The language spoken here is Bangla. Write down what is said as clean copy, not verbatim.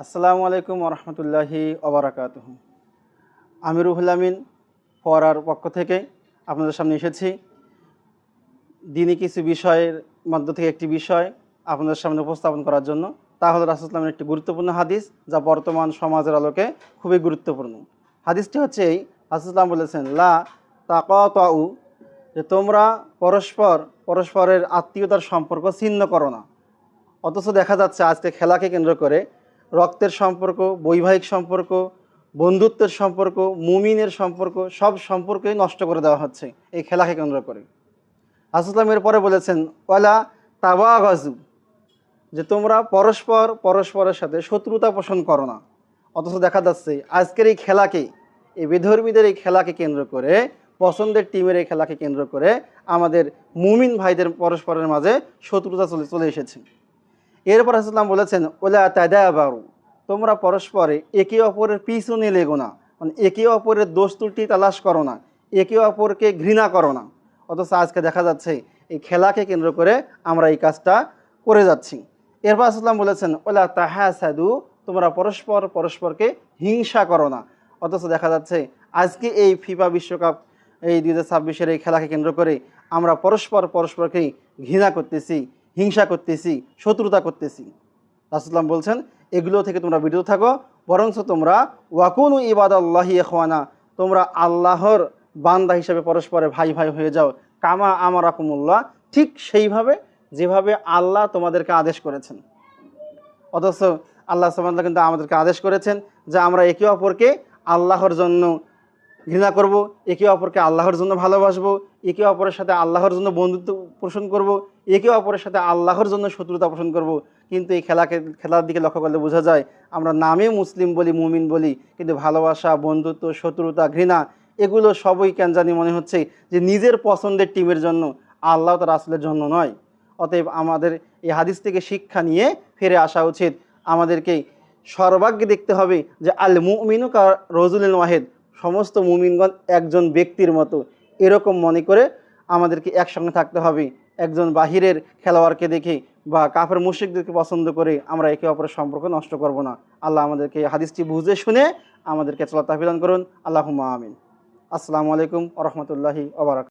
আসসালামু আলাইকুম ওরহমতুল্লাহি ওবরাকাতুহু। আমি রুহুল আমিন পড়ার পক্ষ থেকে আপনাদের সামনে এসেছি দিনই কিছু বিষয়ের মধ্য থেকে একটি বিষয় আপনাদের সামনে উপস্থাপন করার জন্য। তা হলো রাসূলুল্লাহ সাল্লাল্লাহু আলাইহি ওয়াসাল্লামের একটি গুরুত্বপূর্ণ হাদিস, যা বর্তমান সমাজের আলোকে খুবই গুরুত্বপূর্ণ। হাদিসটি হচ্ছে এই, রাসূলুল্লাহ সাল্লাল্লাহু আলাইহি ওয়াসাল্লাম বলেছেন, লা তাকাতাউ, যে তোমরা পরস্পরের আত্মীয়তার সম্পর্ক ছিন্ন করো না। অথচ দেখা যাচ্ছে আজকে খেলাকে কেন্দ্র করে রক্তের সম্পর্ক, বৈবাহিক সম্পর্ক, বন্ধুত্বের সম্পর্ক, মুমিনের সম্পর্ক, সব সম্পর্কই নষ্ট করে দেওয়া হচ্ছে এই খেলাকে কেন্দ্র করে। রাসূলুল্লাহ এরপরে বলেছেন, ওয়ালা তাবাগাজু, যে তোমরা পরস্পরের সাথে শত্রুতা পোষণ করো না। অথচ দেখা যাচ্ছে আজকের এই খেলাকে, এই বিধর্মীদের এই খেলাকে কেন্দ্র করে, পছন্দের টিমের এই খেলাকে কেন্দ্র করে আমাদের মুমিন ভাইদের পরস্পরের মাঝে শত্রুতা চলে এসেছে। এরপর রাসূলুল্লাহ বলেছেন, ওলা তাদাবারু, তোমরা পরস্পরে একে অপরের পিছনে লেগো না, মানে একে অপরের দোষ ত্রুটি তালাশ করো না, একে অপরকে ঘৃণা করো না। অথচ আজকে দেখা যাচ্ছে এই খেলাকে কেন্দ্র করে আমরা এই কাজটা করে যাচ্ছি। এরপর রাসূলুল্লাহ বলেছেন, ওলা তাহাসাদু, তোমরা পরস্পরকে হিংসা করো না। অথচ দেখা যাচ্ছে আজকে এই ফিফা বিশ্বকাপ, এই 2026-এর এই খেলাকে কেন্দ্র করে আমরা পরস্পরকে ঘৃণা করতেছি, হিংসা করতেছি, শত্রুতা করতেছি। রাসূলুল্লাহ বলছেন, এগুলো থেকে তোমরা বিরত থাকো, বরঞ্চ তোমরা ওয়াকুনু ইবাদাল্লাহি ইখওয়ানা, তোমরা আল্লাহর বান্দা হিসেবে পরস্পরে ভাই ভাই হয়ে যাও, কামা আমারাকুমুল্লাহ, ঠিক সেইভাবে যেভাবে আল্লাহ তোমাদেরকে আদেশ করেছেন। অথচ আল্লাহ সুবহানাহু ওয়া তাআলা কিন্তু আমাদেরকে আদেশ করেছেন যে আমরা একে অপরকে আল্লাহর জন্য ঘৃণা করব, একে অপরকে আল্লাহর জন্য ভালোবাসবো, একে অপরের সাথে আল্লাহর জন্য বন্ধুত্ব পোষণ করব, একে অপরের সাথে আল্লাহর জন্য শত্রুতা পোষণ করব। কিন্তু এই খেলার দিকে লক্ষ্য করলে বোঝা যায় আমরা নামে মুসলিম বলি, মুমিন বলি, কিন্তু ভালোবাসা, বন্ধুত্ব, শত্রুতা, ঘৃণা, এগুলো সবই কেন জানি মনে হচ্ছে যে নিজের পছন্দের টিমের জন্য, আল্লাহ তার রাসূলের জন্য নয়। অতএব আমাদের এই হাদিস থেকে শিক্ষা নিয়ে ফিরে আসা উচিত। আমাদেরকে সর্বাগ্যে দেখতে হবে যে আল মুমিনু কা রজুলিন ওয়াহিদ, সমস্ত মুমিনগণ একজন ব্যক্তির মতো, এরকম মনে করে আমাদেরকে একসঙ্গে থাকতে হবে। একজন বাহিরের খেলোয়াড়কে দেখে বা কাফের মুশরিকদেরকে পছন্দ করে আমরা একে অপরের সম্পর্ক নষ্ট করব না। আল্লাহ আমাদেরকে হাদিসটি বুঝে শুনে আমাদেরকে চলার তৌফিক দান করুন। আল্লাহুম্মা আমিন। আসসালামু আলাইকুম ওয়া রাহমাতুল্লাহি ওয়া বারাকাতুহু।